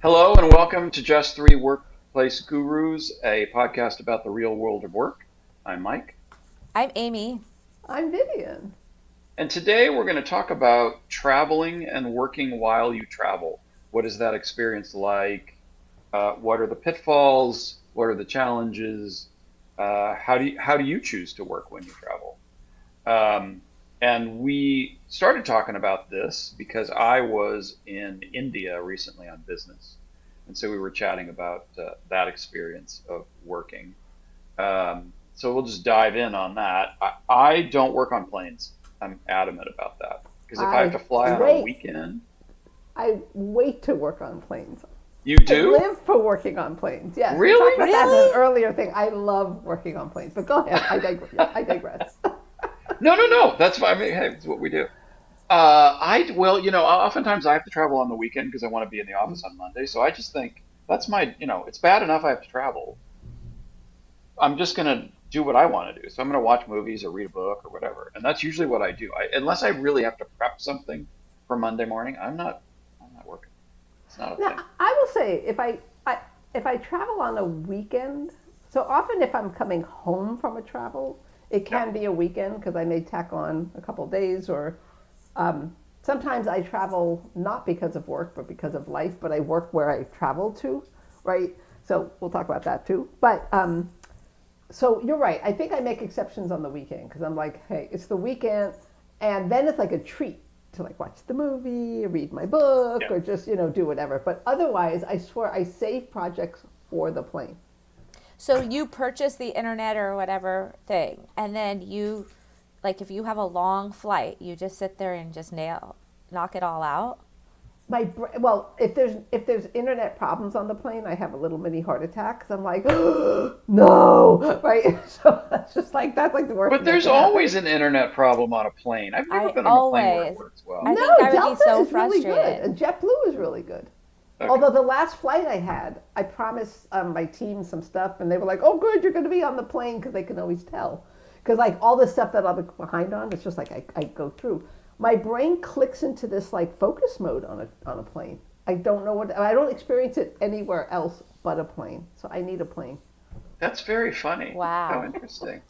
Hello and welcome to Just Three Workplace Gurus, a podcast about the real world of work. I'm Mike, I'm Amy. I'm Vivian. and today we're going to talk about traveling and working while you travel. What is that experience like? What are the pitfalls? What are the challenges? How do you choose to work when you travel? And we started talking about this because I was in India recently on business. And so we were chatting about that experience of working. So we'll just dive in on that. I don't work on planes. I'm adamant about that. Because if I have I to fly on a wait. weekend, I wait to work on planes. you I do? live for working on planes. Yes, we talked Really? about that in an Really? earlier thing. I love working on planes. But go ahead. I digress. No, no, no. That's fine. I mean, hey, it's what we do. Well, oftentimes I have to travel on the weekend because I want to be in the office on Monday. So I just think that's it's bad enough I have to travel. I'm just gonna do what I want to do. So I'm gonna watch movies or read a book or whatever, and that's usually what I do. Unless I really have to prep something for Monday morning, I'm not working. It's not a Now, thing. I will say if I travel on a weekend, so often if I'm coming home from a travel, it Yeah, can be a weekend because I may tack on a couple days or sometimes I travel not because of work but because of life, but I work where I travel to, right? So we'll talk about that too. But so you're right. I think I make exceptions on the weekend because I'm like, hey, it's the weekend, and then it's like a treat to like watch the movie, read my book, yeah. or just do whatever. But otherwise, I swear I save projects for the plane. So you purchase the internet or whatever thing, and then like, if you have a long flight, you just sit there and just knock it all out. Well, if there's internet problems on the plane, I have a little mini heart attack because I'm like, no, right? So that's like the worst But thing that there's can happen. always an internet problem on a plane. I've never I been on a plane where it always, works I well. think No, I would be Delta so is really good, frustrated. and JetBlue is really good. Okay. Although the last flight I had, I promised my team some stuff, and they were like, "Oh, good, you're going to be on the plane," because they can always tell. Because like all the stuff that I'll be behind on, it's just like I go through. My brain clicks into this like focus mode on a plane. I don't know what I don't experience it anywhere else but a plane. So I need a plane. That's very funny. How Wow. interesting.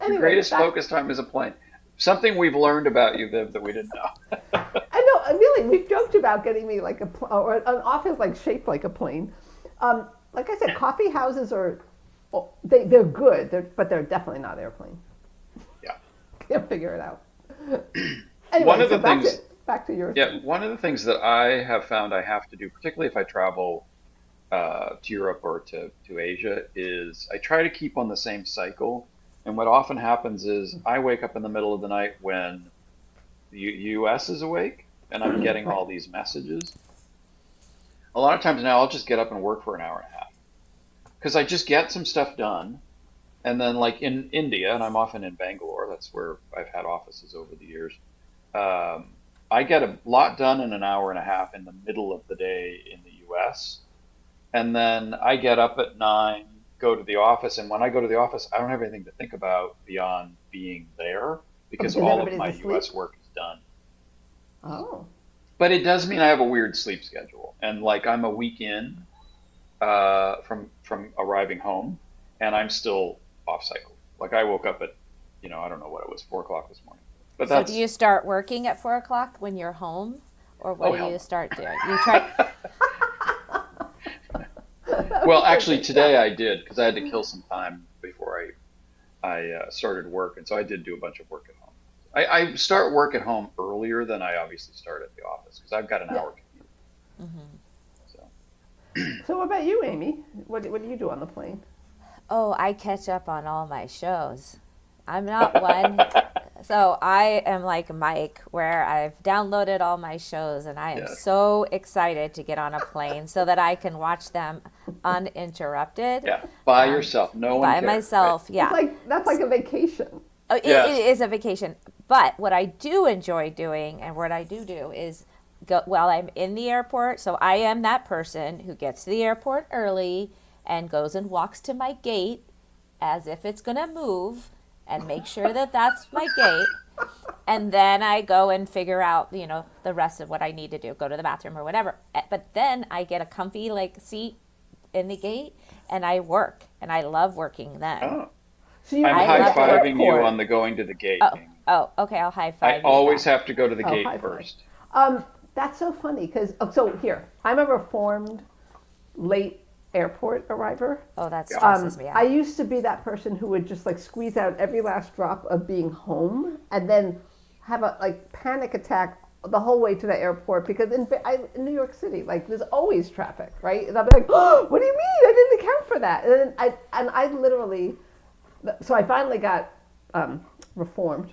Your Anyway, greatest back. focus time is a plane. Something we've learned about you, Viv, that we didn't know. I know. Really, we've joked about getting me like or an office like shaped like a plane. Like I said, coffee houses are they're good, but they're definitely not airplanes. Yeah. Can't figure it out. One Anyway, of so the back to things back to your Yeah, thing. one of the things that I have found I have to do, particularly if I travel to Europe or to Asia, is I try to keep on the same cycle. And what often happens is I wake up in the middle of the night when the US is awake and I'm getting Right. all these messages. A lot of times now I'll just get up and work for an hour and a half because I just get some stuff done. And then, like in India, and I'm often in Bangalore, that's where I've had offices over the years. Um, I get a lot done in an hour and a half in the middle of the day in the US. And then I get up at 9, go to the office. And when I go to the office, I don't have anything to think about beyond being there Oh, because because all of everybody's my US asleep. work is done. Oh, But it does mean I have a weird sleep schedule. And like I'm a week in from arriving home, and I'm still off cycle. Like I woke up at, I don't know what it was, 4 o'clock this morning. But So do that's you start working at 4 o'clock when you're home, or what oh do hell you no. start doing? You try. that Well, was actually, thinking. Yeah. today I did because I had to kill some time before I started work, and so I did do a bunch of work at home. I start work at home earlier than I obviously start at the office because I've got an Yeah. hour commute. So So what about you, Amy? What do you do on the plane? Oh, I catch up on all my shows. I'm not one. So I am like Mike, where I've downloaded all my shows and I am yes, so excited to get on a plane so that I can watch them uninterrupted yeah, by um, yourself, no one by cares, right? myself. It's Yeah. like that's like a vacation. Oh, it Yes, is a vacation. But what I do enjoy doing and what I do is go while I'm in the airport. So I am that person who gets to the airport early and goes and walks to my gate as if it's going to move and make sure that that's my gate. and then I go and figure out, the rest of what I need to do, go to the bathroom or whatever. But then I get a comfy like seat in the gate and I work, and I love working then. Oh, So you I'm I work at the love high-fiving you on airport. the going to the gate, Oh, Amy. oh, okay. I'll high I five you always back. have to go to the Oh, gate high five. first. That's so funny because so here I'm a reformed late airport arriver. Oh, that Yeah. stresses me I out. used to be that person who would just like squeeze out every last drop of being home and then have a like panic attack the whole way to the airport because in New York City, like there's always traffic, right? And I'll be like, oh, what do you mean? I didn't account for that. And then I literally, so I finally got reformed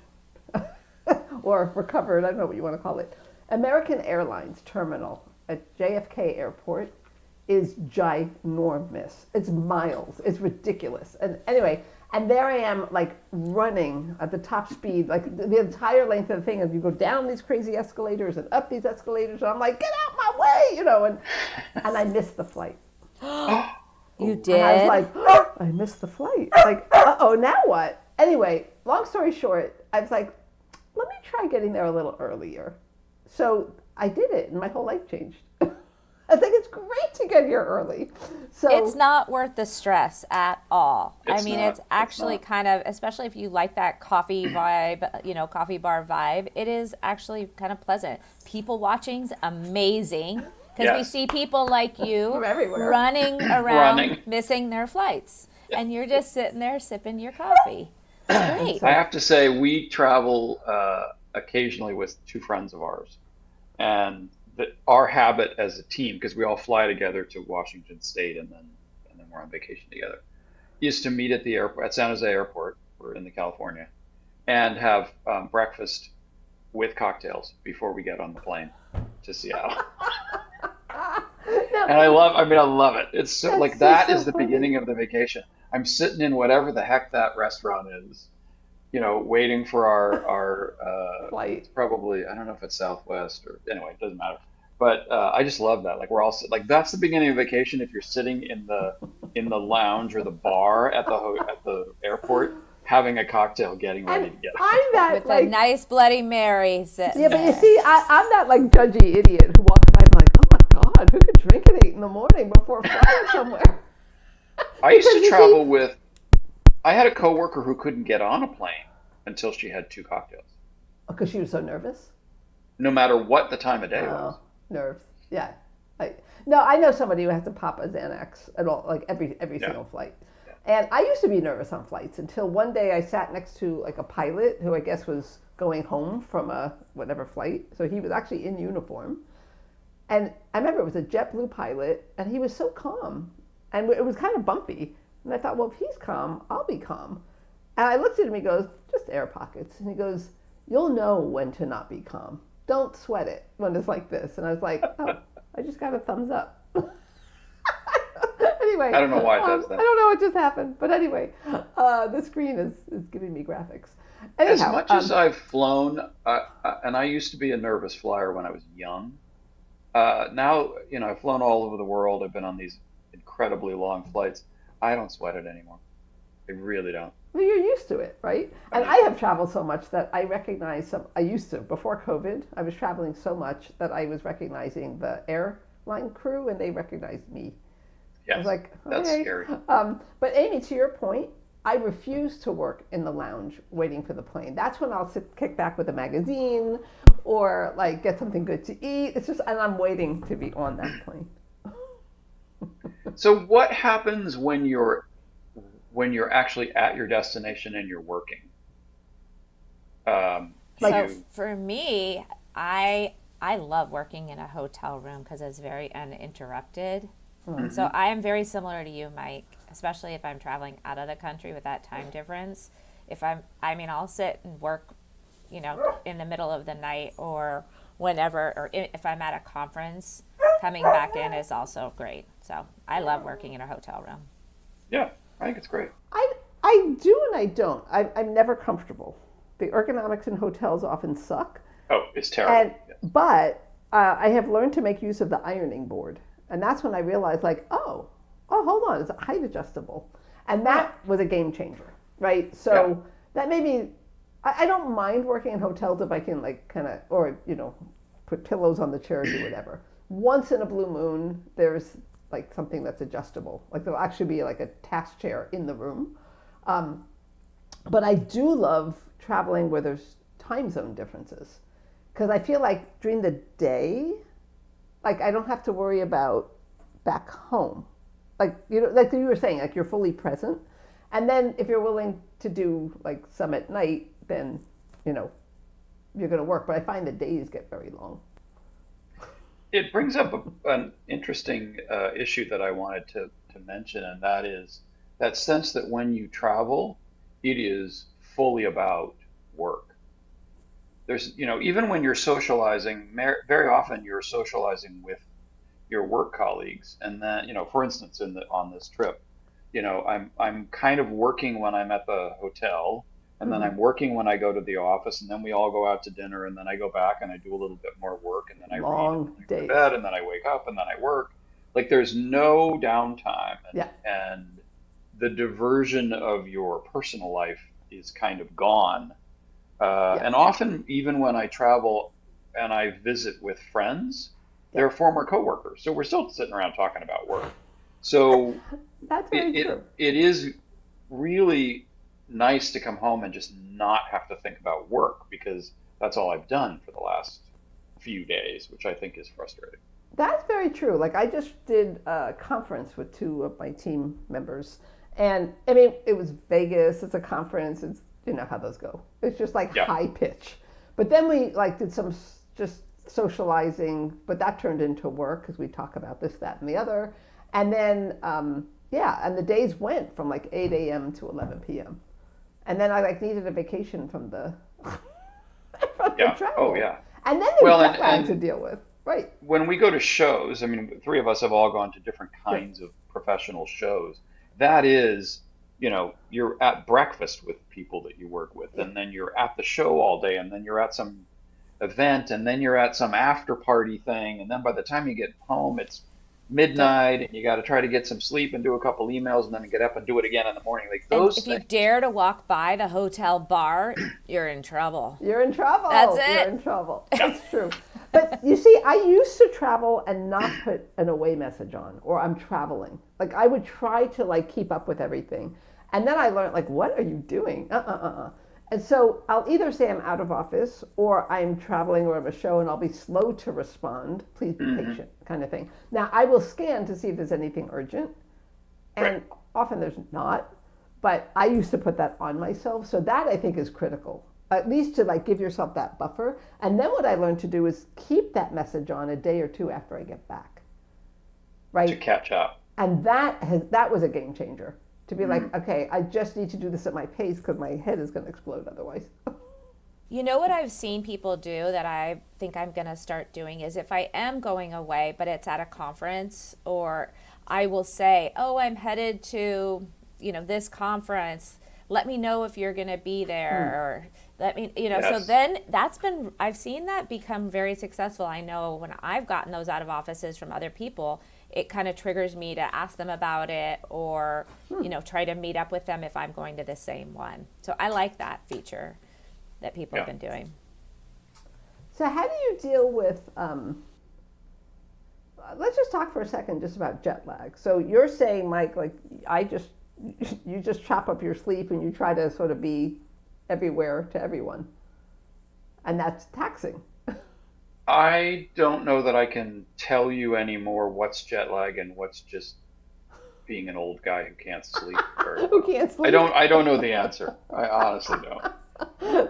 or recovered. I don't know what you want to call it. American Airlines terminal at JFK Airport is ginormous. It's miles. It's ridiculous. And anyway, and there I am, like running at the top speed, like the entire length of the thing. And you go down these crazy escalators and up these escalators. And I'm like, get out my way, and I missed the flight. You And I was did? like, oh, I missed the flight. Like, uh-oh, now what? Anyway, long story short, I was like, let me try getting there a little earlier. So I did it, and my whole life changed. I think it's great to get here early. It's So, not worth the stress at all. I It's mean, not. it's It's actually not. kind of, especially if you like that coffee vibe, coffee bar vibe, it is actually kind of pleasant. People watching's amazing because we Yes. see people like you from everywhere. running around Running. missing their flights, and you're just sitting there sipping your coffee. It's great. I So, have to say, we travel occasionally with two friends of ours, and our habit as a team, because we all fly together to Washington State, and then we're on vacation together, is to meet at the airport at San Jose Airport. We're in the California, and have breakfast with cocktails before we get on the plane to Seattle. no, And I love it. It's so, that's like just that so is the funny. beginning of the vacation. I'm sitting in whatever the heck that restaurant is, waiting for Flight. it's probably, I don't know if it's Southwest or anyway, it doesn't matter. But I just love that. Like like that's the beginning of vacation if you're sitting in the lounge or the bar at the airport having a cocktail, getting And ready to get on I'm the plane. that, With a like, nice Bloody Mary yeah, sitting but you there. see, I'm that, like, judgy idiot who walks by and I'm like, oh my God, who could drink at 8 in the morning before flying somewhere? I used Because to you see, travel with. I had a coworker who couldn't get on a plane until she had two cocktails, because she was so nervous. no matter what the time of day Oh, was. nerves. Yeah. I, no, I know somebody who has to pop a Xanax at all, like every Yeah, single flight. yeah. And I used to be nervous on flights until one day I sat next to like a pilot who I guess was going home from a whatever flight. So he was actually in uniform. And I remember it was a JetBlue pilot, and he was so calm. And it was kind of bumpy. And I thought, well, if he's calm, I'll be calm. And I looked at him, he goes, just air pockets. And he goes, you'll know when to not be calm. Don't sweat it when it's like this. And I was like, oh, I just got a thumbs up. Anyway, I don't know why it does I that. don't know what just happened. But anyway, the screen is giving me graphics. As Anyhow, much as I've flown, and I used to be a nervous flyer when I was young. Now, I've flown all over the world. I've been on these incredibly long flights. I don't sweat it anymore. I really don't. well, you're used to it, right? I'm And I used to have it. traveled so much that I recognize some. I used to before COVID. I was traveling so much that I was recognizing the airline crew, and they recognized me. I was Yes, like, that's okay. scary. But Amy, to your point, I refuse to work in the lounge waiting for the plane. That's when I'll kick back with a magazine or like get something good to eat. It's just, and I'm waiting to be on that plane. So what happens when you're actually at your destination and you're working? Do Like, So you? for me, I love working in a hotel room because it's very uninterrupted. So Hmm. I am very similar to you, Mike, especially if I'm traveling out of the country with that time difference. I mean, I'll sit and work, in the middle of the night or whenever, or if I'm at a conference, coming back in is also great. So I love working in a hotel room. Yeah, I think it's great. I, I do and I don't. I'm never comfortable. The ergonomics in hotels often suck. Oh, it's And terrible. Yes. but I have learned to make use of the ironing board, and that's when I realized, like, oh, hold on, it's height adjustable, and Huh. that was a game changer, right? Yeah. So that made me. I don't mind working in hotels if I can like kind of, or put pillows on the chairs or whatever. Once in a blue moon, there's like something that's adjustable. Like there'll actually be like a task chair in the room. Um, but I do love traveling where there's time zone differences because I feel like during the day, like I don't have to worry about back home. Like like you were saying, like you're fully present. And then if you're willing to do like some at night, then you know you're going to work. But I find the days get very long. It brings up an interesting issue that I wanted to mention, and that is that sense that when you travel, it is fully about work. There's, even when you're socializing, very often you're socializing with your work colleagues, and then, for instance, on this trip, I'm kind of working when I'm at the hotel, and then Mm-hmm. I'm working when I go to the office, and then we all go out to dinner, and then I go back and I do a little bit more work, and then I read, and then Long I go to days. bed, and then I wake up, and then I work. Like there's no downtime, Yeah, and the diversion of your personal life is kind of gone. yeah, And often, even when I travel and I visit with friends, yeah. they're former coworkers, so we're still sitting around talking about work. So That's it very it, true. it is really nice to come home and just not have to think about work because that's all I've done for the last few days, which I think is frustrating. That's very true. Like I just did a conference with two of my team members, and I mean it was Vegas. It's a conference. It's how those go. It's just like Yeah, high pitch. But then we like did some just socializing, but that turned into work because we talk about this, that, and the other. And then yeah, and the days went from like 8 a.m. to 11 p.m. And then I like needed a vacation from the from the yeah, oh travel. yeah. And then there's Well, and jet lag to and deal with. Right. when we go to shows, I mean, three of us have all gone to different Yeah. kinds of professional shows. That is, you're at breakfast with people that you work with, Yeah. and then you're at the show all day, and then you're at some event, and then you're at some after party thing, and then by the time you get home, it's So midnight, and you got to try to get some sleep and do a couple emails, and then get up and do it again in the morning. Like And those if you things. dare to walk by the hotel bar, you're in trouble. you're in That's trouble. You're it. in trouble. Yeah, It's true. But you see, I used to travel and not put an away message on, or I'm traveling. Like I would try to like keep up with everything, and then I learned like, what are you doing? And so I'll either say I'm out of office, or I'm traveling, or I'm a show, and I'll be slow to respond. Please be hmm, patient, kind of thing. Now I will scan to see if there's anything urgent, right. and often there's not, but I used to put that on myself. So that I think is critical, at least to like give yourself that buffer. And then what I learned to do is keep that message on a day or two after I get back, To right? catch up. And that was a game changer, to be Mm. like, okay, I just need to do this at my pace because my head is going to explode otherwise. You know what I've seen people do that I think I'm going to start doing is if I am going away, but it's at a conference, or I will say, "Oh, I'm headed to, this conference. Let me know if you're going to be there," or let me, so Yes. then I've seen that become very successful. I know when I've gotten those out of offices from other people, it kind of triggers me to ask them about it, or, try to meet up with them if I'm going to the same one. So I like that feature that people have Yeah. been doing. So how do you deal with? Let's just talk for a second just about jet lag. So you're saying, Mike, like I just you just chop up your sleep and you try to sort of be everywhere to everyone, and that's taxing. I don't know that I can tell you anymore what's jet lag and what's just being an old guy who can't sleep very Who well. can't I sleep? don't I don't know the answer. I honestly don't.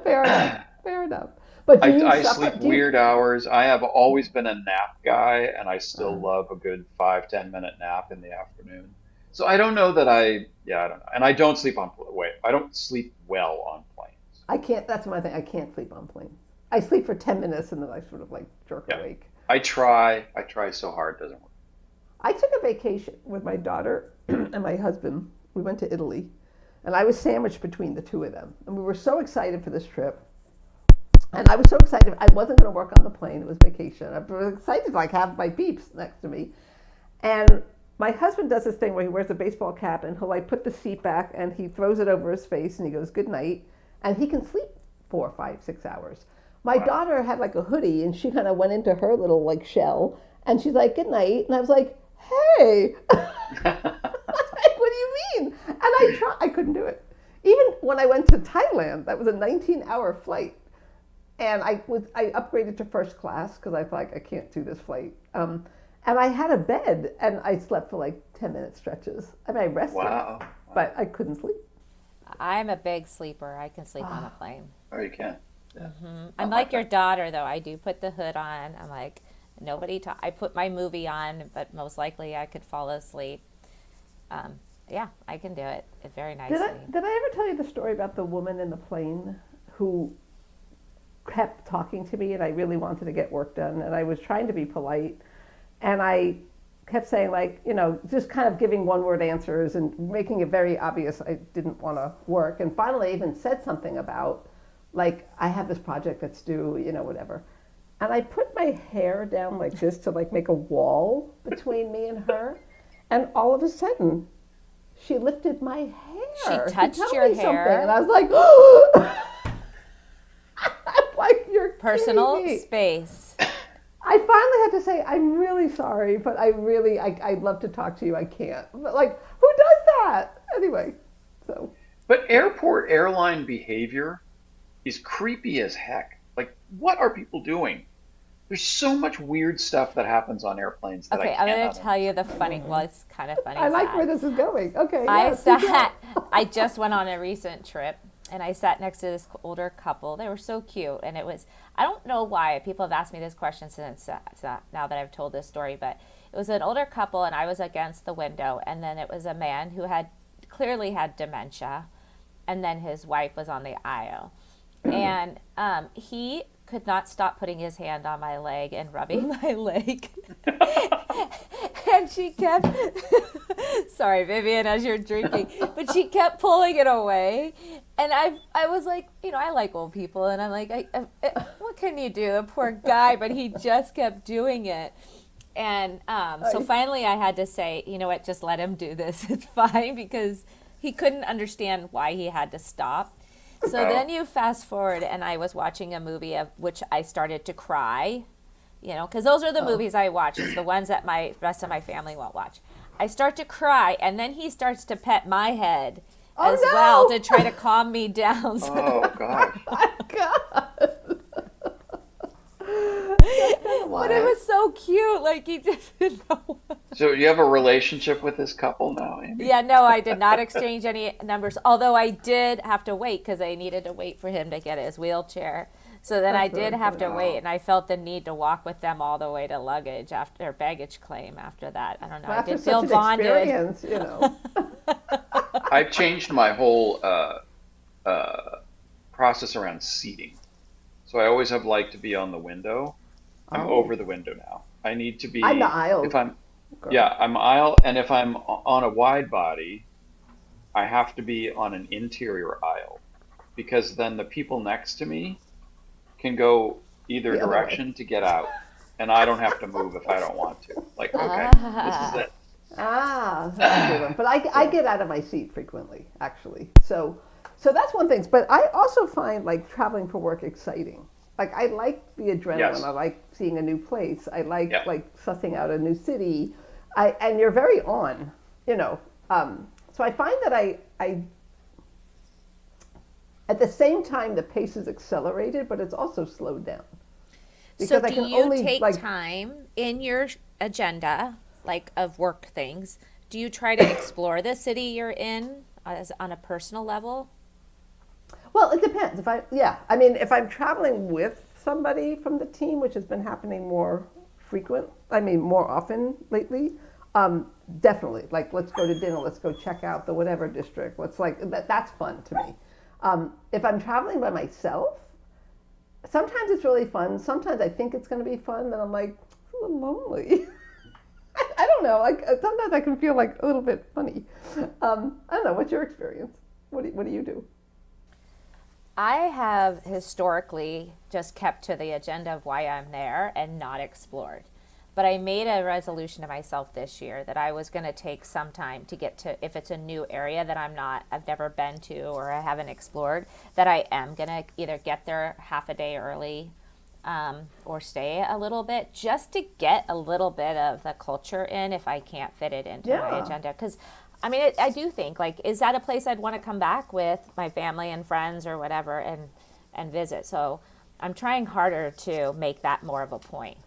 Fair enough. Fair enough. But do you I suffer? sleep Do you? weird hours. I have always been a nap guy, and I still Uh, love a good 5, 10 minute nap in the afternoon. So I don't know that yeah, I don't know. And I don't sleep wait, I don't sleep well on planes. I can't. That's my thing. I can't sleep on planes. I sleep for 10 minutes and then I sort of like jerk Yeah. awake. I try so hard, it doesn't work. I took a vacation with my daughter and my husband. We went to Italy, and I was sandwiched between the two of them. And we were so excited for this trip. And I was so excited. I wasn't going to work on the plane. It was vacation. I was excited to like have my peeps next to me. And my husband does this thing where he wears a baseball cap and he'll like put the seat back and he throws it over his face and he goes, good night. And he can sleep 4, 5, 6 hours. My Wow. daughter had like a hoodie, and she kind of went into her little like shell, and she's like, "Good night," and I was like, "Hey." Like, what do you mean? And I couldn't do it. Even when I went to Thailand, that was a 19-hour flight, and I upgraded to first class because I thought like, I can't do this flight. And I had a bed, and I slept for like 10-minute stretches. I mean, I rested, Wow. Wow. but I couldn't sleep. I'm a big sleeper. I can sleep on a Ah, plane. Oh, you can. Yeah. I'm Not my like your thing. daughter, though. I do put the hood on. I'm like, I put my movie on, but most likely I could fall asleep. Um, yeah, I can do it very nicely. did I ever tell you the story about the woman in the plane who kept talking to me, and I really wanted to get work done, and I was trying to be polite, and I kept saying like, just kind of giving one word answers and making it very obvious I didn't want to work. And finally I even said something about like, I have this project that's due, whatever. And I put my hair down like this to like make a wall between me and her. And all of a sudden she lifted my She hair to touched tell your me something. And hair, I was like, oh, I'm like, you're kidding personal me. space. I finally had to say, I'm really sorry, but I'd love to talk to you. I can't. But like, who does that? Anyway, so. But airport airline behavior is creepy as heck. Like, what are people doing? There's so much weird stuff that happens on airplanes that I Okay, I'm going cannot to tell you the understand. funny, well, it's kind of funny I like where side. this is going. Okay, I yes, do sat, tell. I just went on a recent trip and I sat next to this older couple. They were so cute. And it was, I don't know why people have asked me this question since now that I've told this story, but it was an older couple and I was against the window. And then it was a man who had clearly had dementia. And then his wife was on the aisle. And he could not stop putting his hand on my leg and rubbing my leg. And she kept, sorry, Vivian, as you're drinking, but she kept pulling it away. And I was like, I like old people. And I'm like, what can you do? The poor guy. But he just kept doing it. And so I, finally I had to say, you know what, just let him do this. It's fine because he couldn't understand why he had to stop. So Oh, then you fast forward, and I was watching a movie of which I started to cry, because those are the oh, movies I watch. It's the ones that my rest of my family won't watch. I start to cry, and then he starts to pet my head as well to oh try to calm me down. oh gosh. no! God, that's kind of But it wild. was so cute. Like he just didn't know. So you have a relationship with this couple now, Amy? Yeah, no, I did not exchange any numbers. Although I did have to wait because I needed to wait for him to get his wheelchair. So then I That's did really have to funny. wait, Oh. and I felt the need to walk with them all the way to luggage after baggage claim. After that, I don't know. Well, I after did such feel an bonded. experience. I've changed my whole uh, process around seating. So I always have liked to be on the window. I'm Oh, over the window now. I need to I'm the be, if aisle I'm, girl. yeah, I'm aisle, and if I'm on a wide body, I have to be on an interior aisle because then the people next to me can go either The other way. direction to get out, and I don't have to move if I don't want to. Like, okay, this is Ah, it. Ah, that's a good one. But I So, get out of my seat frequently, actually. So that's one thing. But I also find like traveling for work exciting. Like I like the adrenaline. yes, I like seeing a new place. I yeah. like sussing out a new city. And you're very on, you know. So I find that I at the same time the pace is accelerated, but it's also slowed down so because I do can you only take like time in your agenda, like of work things? Do you try to explore the city you're in as on a personal level? Well, it depends. Yeah, I mean, if I'm traveling with somebody from the team, which has been happening more often lately, definitely. Like, let's go to dinner, let's go check out the whatever district. Let's like, that's fun to me. If I'm traveling by myself, sometimes it's really fun. Sometimes I think it's going to be fun, then I'm like, it's a little lonely. I don't know. Like, sometimes I can feel like a little bit funny. I don't know. What's your experience? What do you do? I have historically just kept to the agenda of why I'm there and not explored. But I made a resolution to myself this year that I was going to take some time to get to, if it's a new area that I've never been to or I haven't explored, that I am going to either get there half a day early, or stay a little bit just to get a little bit of the culture in if I can't fit it into my Yeah. agenda. Because I mean, I do think, like, is that a place I'd want to come back with my family and friends or whatever and visit? So I'm trying harder to make that more of a point.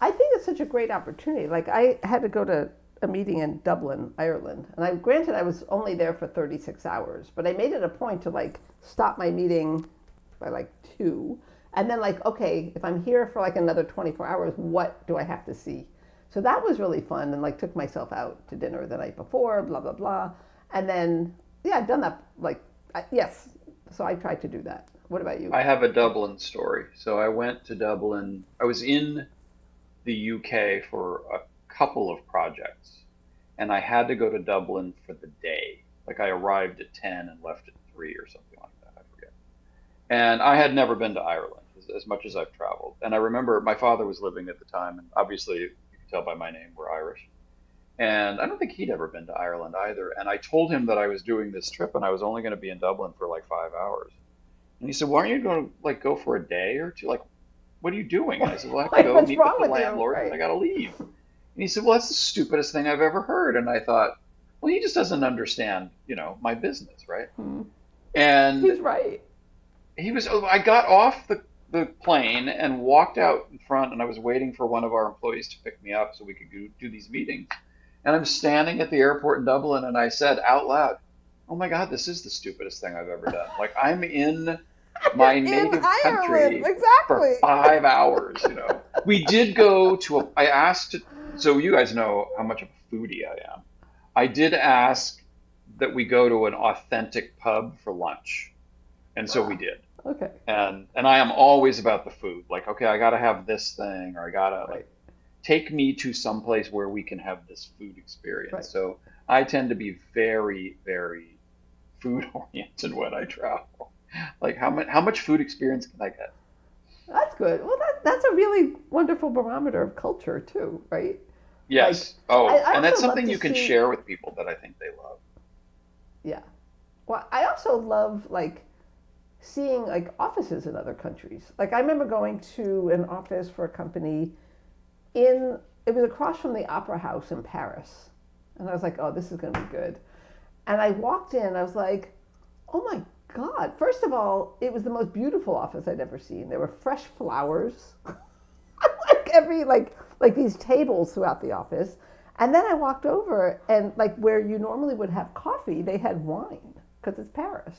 I think it's such a great opportunity. Like I had to go to a meeting in Dublin, Ireland, and granted I was only there for 36 hours, but I made it a point to like stop my meeting by like 2, and then like, okay, if I'm here for like another 24 hours, what do I have to see? So that was really fun, and like took myself out to dinner the night before, blah blah blah, and then yeah, I've done that like yes. So I tried to do that. What about you? I have a Dublin story. So I went to Dublin. I was in the UK for a couple of projects, and I had to go to Dublin for the day. Like I arrived at 10 and left at 3 or something like that. I forget. And I had never been to Ireland as much as I've traveled. And I remember my father was living at the time, and obviously you can tell by my name we're Irish. And I don't think he'd ever been to Ireland either. And I told him that I was doing this trip and I was only going to be in Dublin for like 5 hours. And he said, "Why aren't you going to like go for a day or two? Like, what are you doing?" And I said, "Well, I have to Like go what's meet with wrong the with you? landlord and Right. I got to leave." And he said, "Well, that's the stupidest thing I've ever heard." And I thought, well, he just doesn't understand, my business, right? Hmm. And He's right. I got off the plane and walked out in front and I was waiting for one of our employees to pick me up so we could do these meetings. And I'm standing at the airport in Dublin and I said out loud, "Oh my God, this is the stupidest thing I've ever done. Like I'm in You're my in native Ireland, country for exactly. 5 hours. We did go to I asked, so you guys know how much of a foodie I am. I did ask that we go to an authentic pub for lunch. And so we Ah, did. okay, And I am always about the food. Like, okay, I gotta have this thing, or I gotta like right, take me to some place where we can have this food experience. right. So I tend to be very, very food oriented when I travel. Like how much food experience can I get? That's good. Well, that's a really wonderful barometer of culture too, right? Like, Yes. I, Oh, I and that's also love something to you can see. share with people that I think they love. Yeah. Well, I also love like seeing like offices in other countries. Like I remember going to an office for a company in it was across from the Opera House in Paris, and I was like, oh, this is going to be good. And I walked in, I was like, oh my God. First of all, it was the most beautiful office I'd ever seen. There were fresh flowers, like every like these tables throughout the office. And then I walked over and like where you normally would have coffee, they had wine because it's Paris.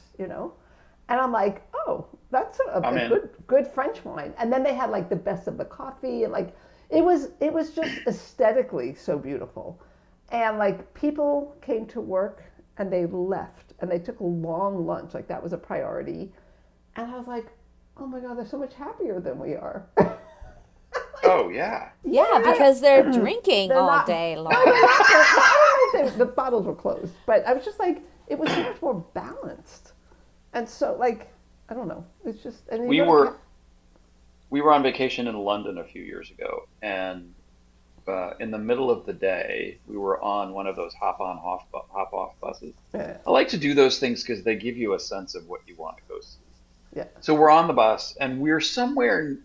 And I'm like, oh, that's I'm a in. good French wine. And then they had like the best of the coffee and like it was just aesthetically so beautiful. And like people came to work and they left and they took a long lunch, like that was a priority. And I was like, oh my God, they're so much happier than we are. Oh Like, yeah. Yeah, yeah, because they're drinking they're all not. day No, they're long. not. I don't say the bottles were closed, but I was just like, it was so much more balanced, and so like, I don't know. It's just, and you We go to were we were on vacation in London a few years ago, and in the middle of the day, we were on one of those hop off buses. yeah, I like to do those things because they give you a sense of what you want to go see. yeah, So we're on the bus, and we're somewhere.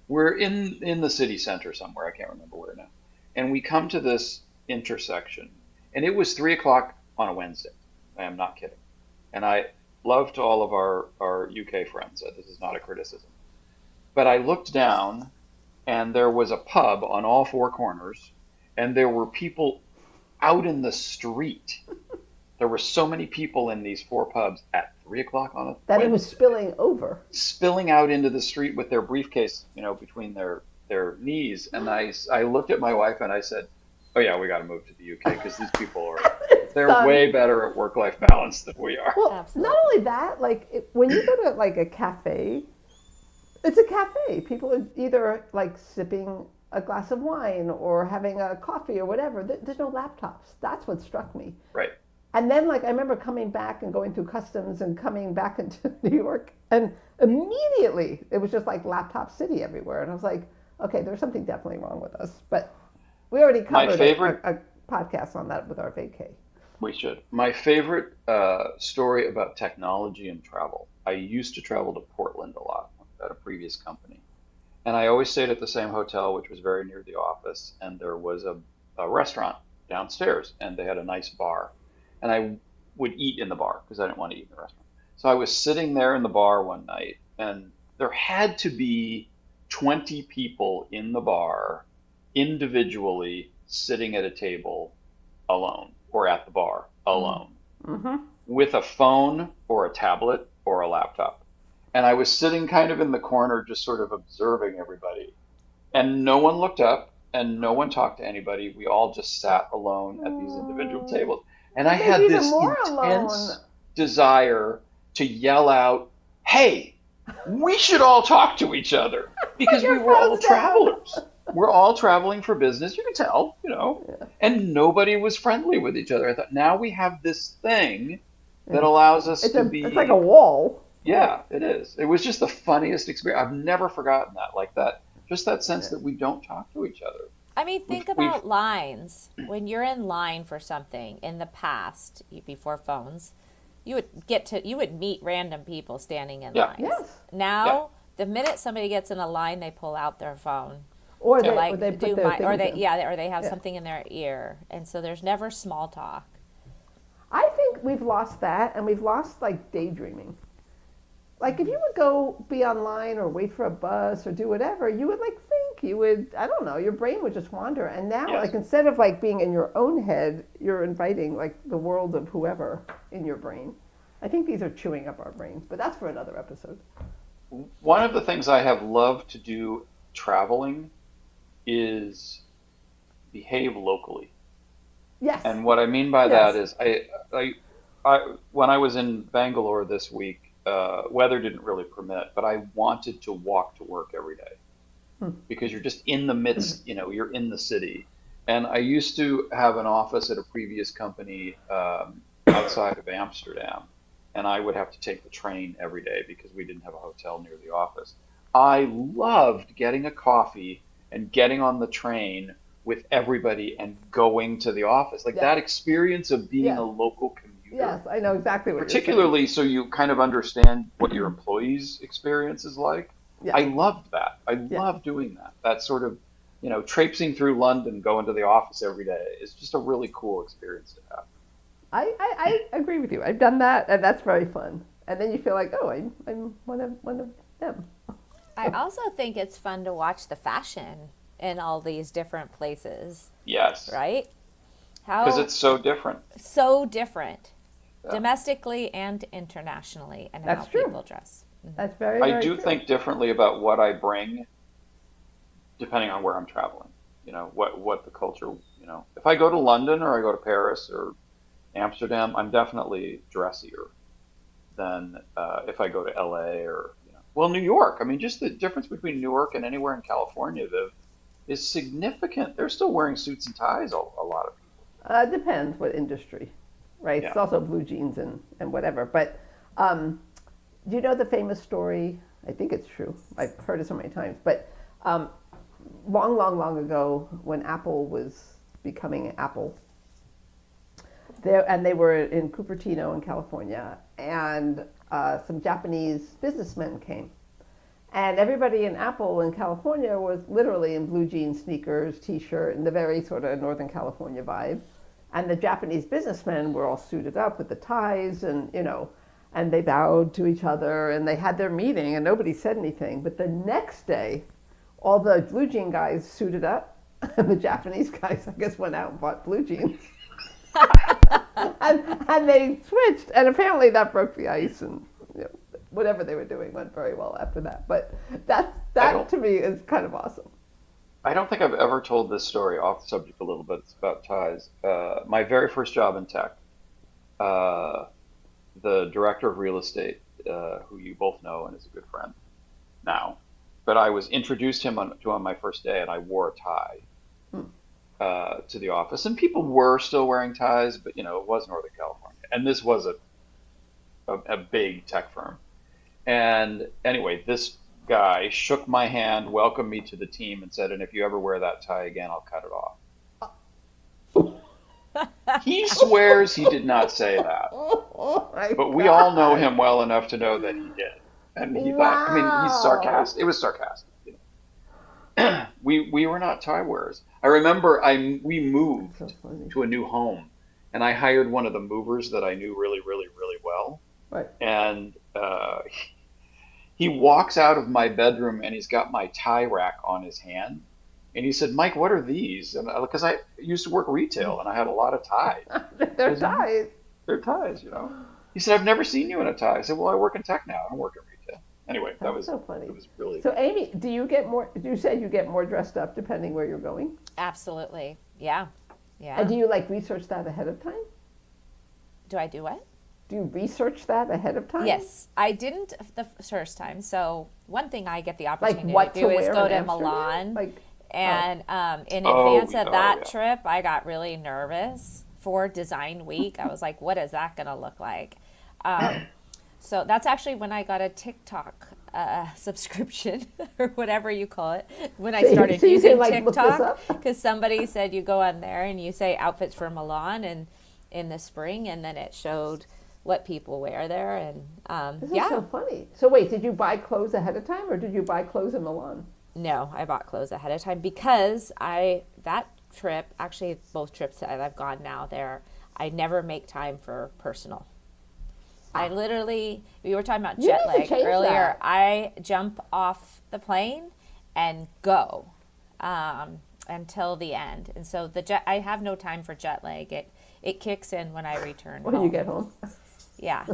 We're in the city center somewhere. I can't remember where now. And we come to this intersection, and it was 3 o'clock on a Wednesday. I am not kidding. And I love to all of our UK friends. This is not a criticism. But I looked down and there was a pub on all four corners, and there were people out in the street. There were so many people in these four pubs at 3 o'clock on a that it was Wednesday, spilling over. spilling out into the street with their briefcase, between their knees. And I looked at my wife and I said, "Oh yeah, we got to move to the UK because these people It's they're done. way better at work-life balance than we are." Well, not Absolutely. only that, like when you go to like a cafe, it's a cafe. People are either like sipping a glass of wine or having a coffee or whatever. There's no laptops. That's what struck me. Right. And then, like, I remember coming back and going through customs and coming back into New York, and immediately it was just like laptop city everywhere. And I was like, Okay, there's something definitely wrong with us, but we already My covered favorite, a podcast on that with our vacay. we should. My favorite story about technology and travel. I used to travel to Portland a lot at a previous company. And I always stayed at the same hotel, which was very near the office. And there was a restaurant downstairs, and they had a nice bar. And I would eat in the bar because I didn't want to eat in the restaurant. So I was sitting there in the bar one night, and there had to be 20 people in the bar individually sitting at a table alone or at the bar alone Mm-hmm. with a phone or a tablet or a laptop. And I was sitting kind of in the corner, just sort of observing everybody. And no one looked up and no one talked to anybody. We all just sat alone at these individual tables. And I That made you had even this more alone. intense desire to yell out, hey, we should all talk to each other Put because we your were all phones down. travelers. We're all traveling for business. You can tell, you know, Yeah. and nobody was friendly with each other. I thought, now we have this thing that Yeah. allows us to It's like a be, wall, right? yeah, it is. It was just the funniest experience. I've never forgotten that, like that, just that sense Yeah. that we don't talk to each other. I mean, think We've about lines. When you're in line for something in the past, before phones, you would meet random people standing in yeah, lines. Yes. yeah, Now, the minute somebody gets in a line, they pull out their phone to Or they like put do their my, or things they, in. yeah, or they have Yeah. something in their ear, and so there's never small talk. I think we've lost that, and we've lost like daydreaming. Like if you would go be online or wait for a bus or do whatever, you would like think, you would, I don't know, your brain would just wander. And now, like yes. instead of like being in your own head, you're inviting like the world of whoever in your brain. I think these are chewing up our brains, but that's for another episode. One of the things I have loved to do traveling is behave locally. Yes. And what I mean by that Yes. is when I was in Bangalore this week, weather didn't really permit, but I wanted to walk to work every day Hmm. because you're just in the midst, you know, you're in the city. And I used to have an office at a previous company outside of Amsterdam, and I would have to take the train every day because we didn't have a hotel near the office. I loved getting a coffee and getting on the train with everybody and going to the office. Like Yes. that experience of being a Yes. local commuter, Yes. I know exactly what you're saying. particularly so you kind of understand what your employees' experience is like. Yes. I loved that. I Yes. love doing that. That sort of, you know, traipsing through London, going to the office every day is just a really cool experience to have. I agree with you. I've done that, and that's very fun. And then you feel like, oh, I'm one of them. I also think it's fun to watch the fashion in all these different places, Yes, right? because How it's so different. so different Yeah. domestically and internationally, and how That's true. people dress. That's very, I very do true. think differently about what I bring depending on where I'm traveling. You know, what the culture, you know. If I go to London or I go to Paris or Amsterdam, I'm definitely dressier than if I go to LA or, you know, well, New York. I mean, just the difference between Newark and anywhere in California is significant. They're still wearing suits and ties, a lot of people. Depends what industry, right? It's Yeah. also blue jeans and whatever. But um, do you know the famous story? I think it's true. I've heard it so many times. But um, long, long, long ago, when Apple was becoming Apple, they were in Cupertino in California, and some Japanese businessmen came. And everybody in Apple in California was literally in blue jeans, sneakers, t-shirt, and the very sort of Northern California vibe. And the Japanese businessmen were all suited up with the ties and, you know, and they bowed to each other and they had their meeting and nobody said anything. But the next day, all the blue jean guys suited up and the Japanese guys, I guess, went out and bought blue jeans. And they switched, and apparently that broke the ice, and you know, whatever they were doing went very well after that. But I that don't to me is kind of awesome. I don't think I've ever told this story off the subject a little bit. It's about ties. My very first job in tech, uh, the director of real estate, who you both know and is a good friend now, but I was introduced to on my first day, and I wore a tie Hmm. to the office, and people were still wearing ties, but you know it was Northern California, and this was a big tech firm. And anyway, guy shook my hand, welcomed me to the team, and said, "And if you ever wear that tie again, I'll cut it off." He swears he did not say that, Oh my but we all know God. him well enough to know that he did. And he thought, I mean, he's Wow. sarcastic. It was sarcastic. We were not tie wearers. I remember we That's so moved funny. to a new home, and I hired one of the movers that I knew really, really, really well. Right. And he walks out of my bedroom and he's got my tie rack on his hand. And he said, "Mike, what are these?" And because I used to work retail and I had a lot of ties. They're I said, ties. "They're ties, you know." He said, "I've never seen you in a tie." I said, "Well, I work in tech now. I don't work in retail." Anyway, That's so it funny. was really So, Amy, do you get more? You said you get more dressed up depending where you're going, Absolutely. Yeah. and Yeah. do you like research that ahead of time? Do I do what? Do you research that ahead of time? Yes, I didn't the first time. So one thing I get the Like opportunity to what to do is wear go in to Amsterdam? Milan, Like, oh, and in oh advance of oh that yeah. trip, I got really nervous for Design Week. I was like, "What is that going to look like?" Um, so that's actually when I got a TikTok subscription or whatever you call it. When I started so you can using like look this TikTok, up. because somebody said you go on there and you say outfits for Milan and in the spring, and then it showed what people wear there, and This is so yeah. funny. So wait, did you buy clothes ahead of time, or did you buy clothes in Milan? No, I bought clothes ahead of time because I that trip, actually both trips that I've gone now there, I never make time for personal. I Ah, literally, we were talking about you jet need to lag change earlier. that. I jump off the plane and go until the end. And so I have no time for jet lag. It kicks in when I return When you home. get home, Yeah.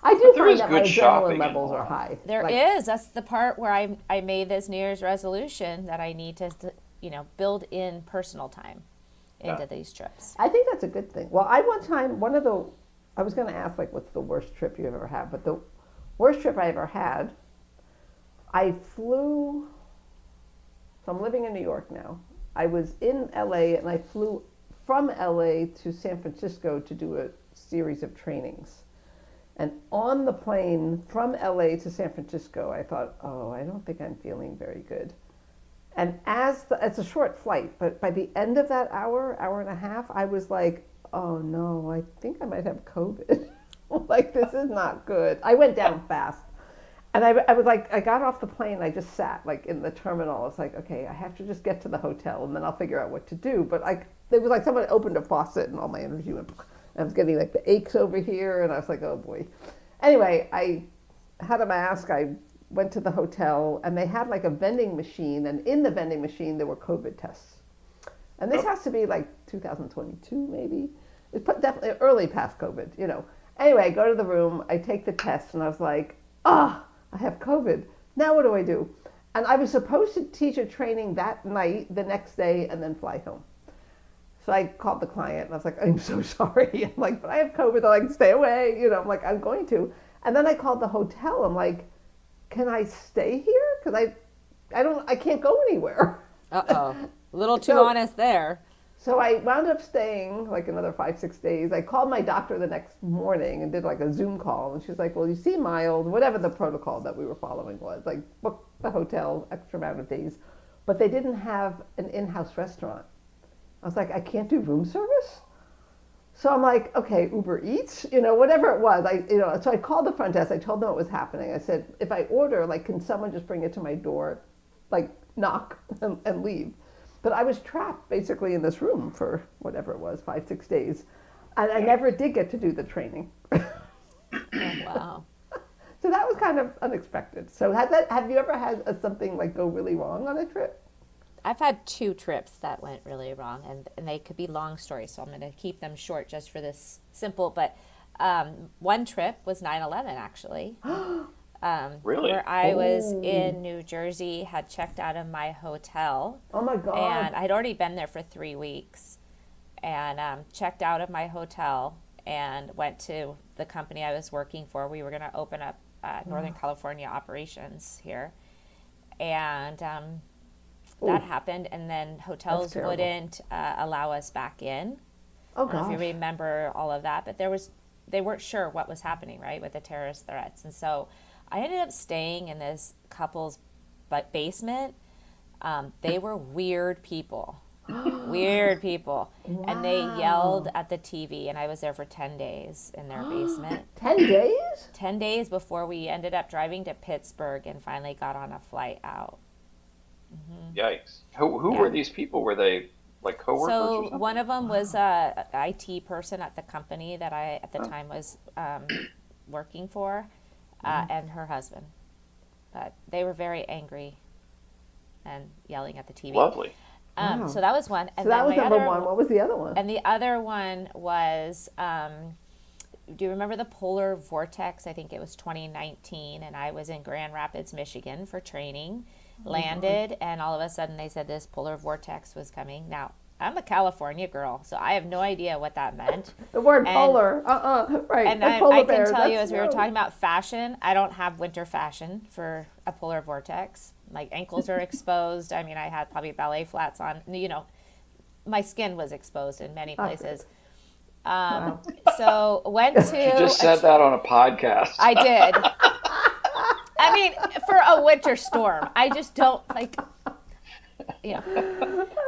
I But do there find is that my good adrenaline shopping in levels are Milan. high. There Like, is. That's the part where I made this New Year's resolution that I need to, build in personal time Yeah. into these trips. I think that's a good thing. Well, I one time one of the I was going to ask like what's the worst trip you ever had, but the worst trip I ever had, I flew. So I'm living in New York now. I was in LA and I flew from LA to San Francisco to do a series of trainings. And on the plane from LA to San Francisco, I thought, oh, I don't think I'm feeling very good. And it's a short flight, but by the end of that hour and a half, I was like, oh no, I think I might have COVID. Like, this is not good. I went down fast. And I was like, I got off the plane. I just sat like in the terminal. I was like, okay, I have to just get to the hotel and then I'll figure out what to do. But like, it was like someone opened a faucet and all my energy went. I was getting like the aches over here, and I was like, oh boy. Anyway, I had a mask. I went to the hotel, and they had like a vending machine, and in the vending machine there were COVID tests. And this Oh, has to be like 2022, maybe. It's definitely early past COVID, you know. Anyway, I go to the room, I take the test, and I was like, ah, I have COVID. Now what do I do? And I was supposed to teach a training that night, the next day, and then fly home. So I called the client and I was like, I'm so sorry. I'm like, but I have COVID. They're like, stay away. You know, I'm like, I'm going to. And then I called the hotel. I'm like, can I stay here? Because I can't go anywhere. Uh-oh. A little too So honest there. so I wound up staying like another 5, 6 days. I called my doctor the next morning and did like a Zoom call, and she was like, "Well, you seem mild. Whatever the protocol that we were following was, like book the hotel extra amount of days, but they didn't have an in-house restaurant." I was like, "I can't do room service." So I'm like, "Okay, Uber Eats, you know, whatever it was." So I called the front desk. I told them what was happening. I said, "If I order, like, can someone just bring it to my door, like knock and leave?" But I was trapped basically in this room for whatever it was, 5, 6 days. And I never did get to do the training. Oh, wow. So that was kind of unexpected. So have you ever had something like go really wrong on a trip? I've had two trips that went really wrong, and they could be long stories, so I'm going to keep them short just for this simple. But one trip was 9/11, actually, really? where I was Oh, in New Jersey, had checked out of my hotel, oh my God. and I'd already been there for 3 weeks, and checked out of my hotel and went to the company I was working for. We were going to open up Northern California operations here, and that Oh, happened, and then that's hotels terrible. wouldn't allow us back in. Oh I don't know if you gosh. remember all of that, but they weren't sure what was happening, right, with the terrorist threats. And so I ended up staying in this couple's basement. They were weird people. Weird people. And they yelled Wow. at the TV, and I was there for 10 days in their basement. 10 days? 10 days before we ended up driving to Pittsburgh and finally got on a flight out. Yikes. Who were Yeah. these people? Were they like coworkers or So one something? of them was a IT person at the company that I at the Oh, time was working for, and her husband. But they were very angry and yelling at the TV. lovely. So Wow. that was one, So and that then was my number other one. What was the other one? and the other one was. Do you remember the polar vortex? I think it was 2019, and I was in Grand Rapids, Michigan for training. Landed, and all of a sudden they said this polar vortex was coming. Now, I'm a California girl, so I have no idea what that meant. The word And polar. Right. and Like I polar can bear. tell you, That's as we were no. talking about fashion, I don't have winter fashion for a polar vortex. Like ankles are exposed. I mean, I had probably ballet flats on. You know, my skin was exposed in many Not good. places. Wow. So went She to just said that on a podcast. I did. I mean, for a winter storm, I just don't like. Yeah.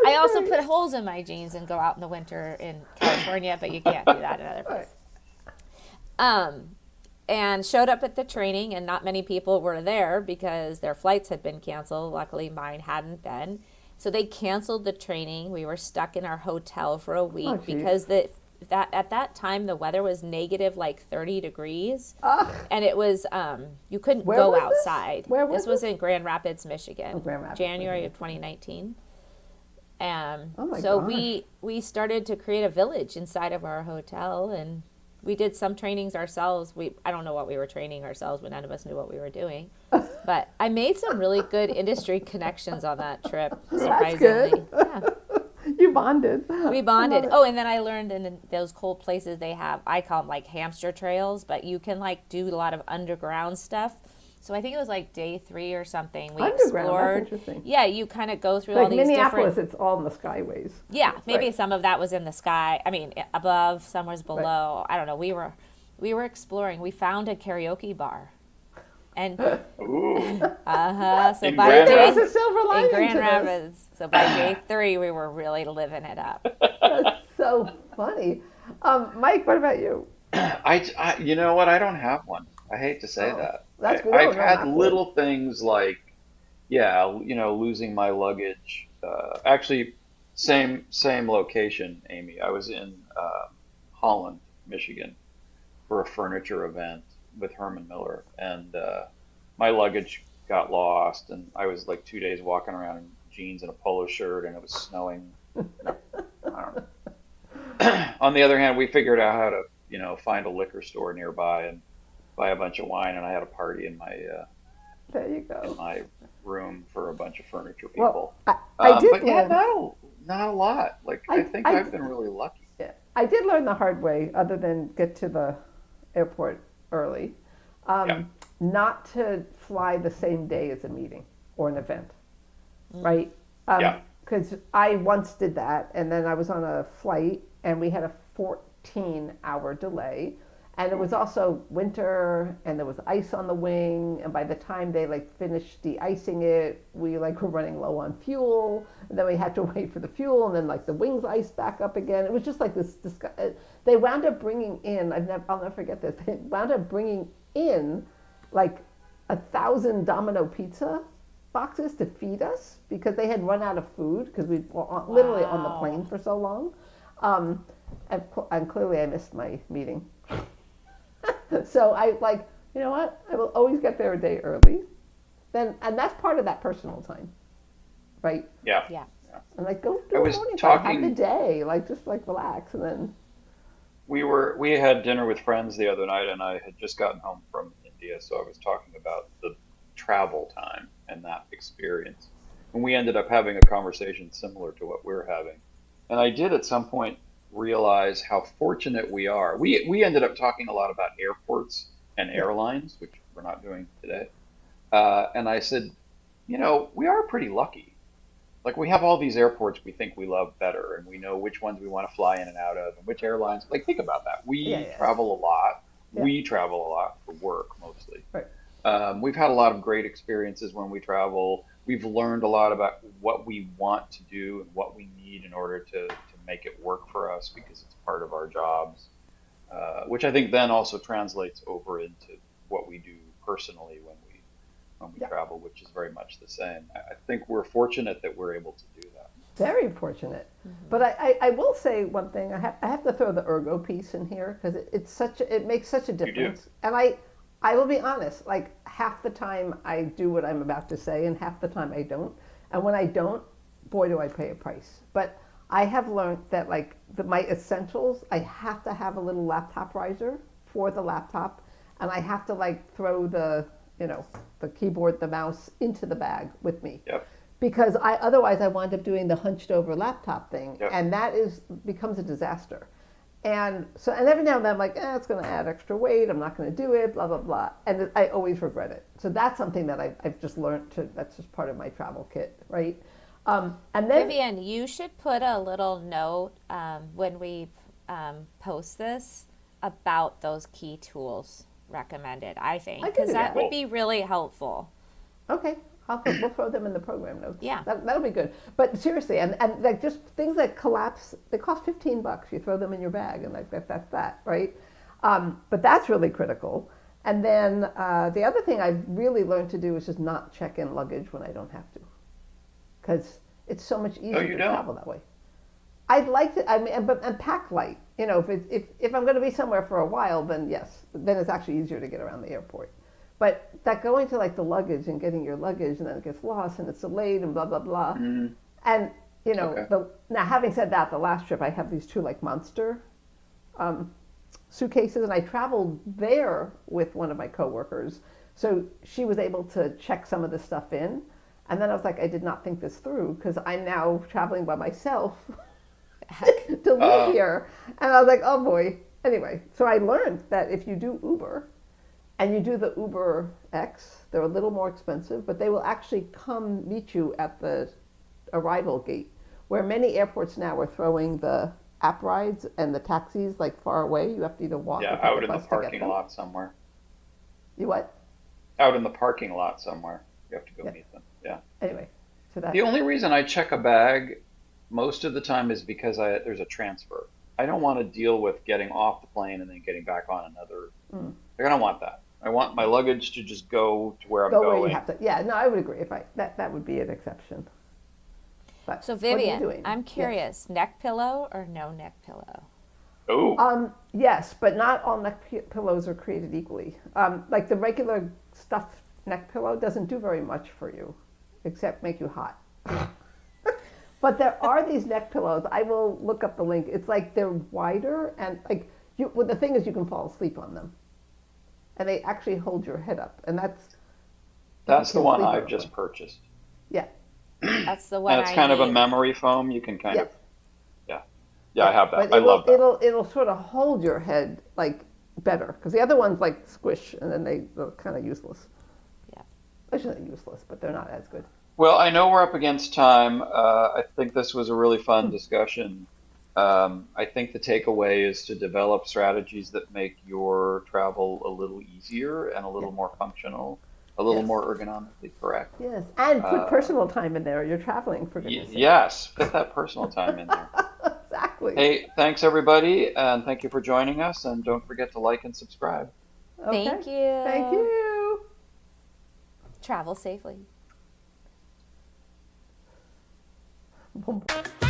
I also put holes in my jeans and go out in the winter in California, but you can't do that in other places. Um, and showed up at the training, and not many people were there because their flights had been canceled. Luckily, mine hadn't been. So they canceled the training. We were stuck in our hotel for a week Oh, geez. because that at that time the weather was negative like 30 degrees, Ah, and it was you couldn't where go was outside. this? Where was This was this? in Grand Rapids, Michigan, Oh, Grand Rapids, January okay. of 2019. Oh my So gosh. we started to create a village inside of our hotel, and we did some trainings ourselves. I don't know what we were training ourselves, but none of us knew what we were doing. But I made some really good industry connections on that trip, surprisingly. good. Yeah. You bonded. We bonded. Oh, and then I learned in those cold places they have, I call them like hamster trails, but you can like do a lot of underground stuff. So I think it was like day 3 or something. We Underground, explored. that's interesting. Yeah, you kind of go through all Like these Minneapolis, different. it's all in the skyways. Yeah, maybe Right. some of that was in the sky. I mean, above, some was Right. below. I don't know. We were exploring. We found a karaoke bar, and Ooh. so In by Grand day There's a silver in lining Grand to this. Rapids. So by day 3, we were really living it up. That's so funny. Mike, what about you? You know what? I don't have one. I hate to say Oh, that. that's good. No, I've no, had not good. little things like, yeah, losing my luggage. Actually, same location, Amy. I was in Holland, Michigan, for a furniture event with Herman Miller, and my luggage got lost, and I was like 2 days walking around in jeans and a polo shirt, and it was snowing. I don't know. On the other hand, we figured out how to, find a liquor store nearby and buy a bunch of wine, and I had a party There you in go. my room for a bunch of furniture Well, people. I did But yeah, learn. not a lot. Like I I, think I, I've been really lucky. yeah, I did learn the hard way, other than get to the airport early, Yeah, not to fly the same day as a meeting or an event, Mm. right? yeah. Because I once did that, and then I was on a flight, and we had a 14-hour delay, and it was also winter, and there was ice on the wing, and by the time they like finished de-icing it, we like were running low on fuel, and then we had to wait for the fuel, and then like the wings iced back up again. It was just like this. They wound up bringing in. I'll never forget this. They wound up bringing in like 1,000 Domino pizza boxes to feed us because they had run out of food because we were literally on the Wow. plane for so long. Um, and clearly I missed my meeting. So I like, you know what? I will always get there a day early. And that's part of that personal time, right? Yeah. Yeah. And like go I do a was morning flight, have the talking. day, like just like relax, and then We had dinner with friends the other night, and I had just gotten home from India, so I was talking about the travel time and that experience. And we ended up having a conversation similar to what we're having. And I did at some point realize how fortunate we are. We ended up talking a lot about airports and yeah, airlines, which we're not doing today. And I said, we are pretty lucky. Like we have all these airports we think we love better, and we know which ones we want to fly in and out of, and which airlines. Like think about that. yeah, We yeah, travel a lot. yeah, We travel a lot for work mostly. right. We've had a lot of great experiences when we travel. We've learned a lot about what we want to do and what we need in order to make it work for us because it's part of our jobs, which I think then also translates over into what we do personally when we Yeah, travel, which is very much the same. I think we're fortunate that we're able to do that. very fortunate. But I will say one thing. I have to throw the ergo piece in here because it makes such a You do. difference. And I will be honest. Like half the time I do what I'm about to say, and half the time I don't. And when I don't, boy, do I pay a price. But I have learned that like my essentials, I have to have a little laptop riser for the laptop, and I have to like throw you know, the keyboard, the mouse into the bag with me Yep. because I otherwise I wind up doing the hunched over laptop thing, Yep. and that becomes a disaster. And so, and every now and then I'm like, it's going to add extra weight. I'm not going to do it. Blah blah blah, and I always regret it. So that's something that I've just learned to. That's just part of my travel kit, right? And then Vivian, you should put a little note when we post this about those key tools recommended, I think, I can because do that that. would Cool. be really helpful. Okay, we'll throw them in the program notes. Yeah. That'll be good. But seriously, and like just things that collapse, they cost $15. You throw them in your bag, and like that's that, right? But that's really critical. And then the other thing I've really learned to do is just not check in luggage when I don't have to, because it's so much No, easier you to don't. travel that way. I'd like to, I mean, but and pack light. You know, if I'm going to be somewhere for a while, then yes, then it's actually easier to get around the airport. But that going to like the luggage and getting your luggage and then it gets lost and it's delayed and blah blah blah. Mm, And you know, okay. now having said that, the last trip I have these two like monster um, suitcases, and I traveled there with one of my coworkers, so she was able to check some of the stuff in. And then I was like, I did not think this through because I'm now traveling by myself Heck. to live Uh, here. And I was like, oh boy. Anyway, so I learned that if you do Uber and you do the Uber X, they're a little more expensive, but they will actually come meet you at the arrival gate, where many airports now are throwing the app rides and the taxis like far away. You have to either walk or yeah, take a out in the bus to get parking them. lot somewhere. You what? Out in the parking lot somewhere. You have to go Yeah. meet them. Yeah. Anyway, so that. The only reason I check a bag most of the time is because there's a transfer. I don't want to deal with getting off the plane and then getting back on another. Mm. Like, I don't want that. I want my luggage to just go to where I'm Go where you going. have to. Yeah, no, I would agree. If I that would be an exception. But So what are you Vivian, doing? I'm Yes. curious, neck pillow or no neck pillow? Oh, Yes, but not all pillows are created equally. Like the regular stuffed neck pillow doesn't do very much for you, except make you hot. But there are these neck pillows. I will look up the link. It's like they're wider and like you. Well, the thing is, you can fall asleep on them, and they actually hold your head up, and that's if you that's the can't one sleep I've early. just purchased. Yeah, That's the one And it's I kind of a need. memory foam. You can kind yeah, of, yeah. Yeah, I yeah. have that. But I love that. it'll sort of hold your head like better because the other ones like squish and then they're kind of useless. Yeah. Actually, not useless, but they're not as good. Well, I know we're up against time. I think this was a really fun discussion. I think the takeaway is to develop strategies that make your travel a little easier and a Yeah. little more functional, a little Yes. more ergonomically correct. Yes, and put Uh, personal time in there. You're traveling, for goodness sake. yes, fit that personal time in there. Exactly. Hey, thanks everybody, and thank you for joining us. And don't forget to like and subscribe. Okay. Thank you. Thank you. Travel safely. Boom, boom.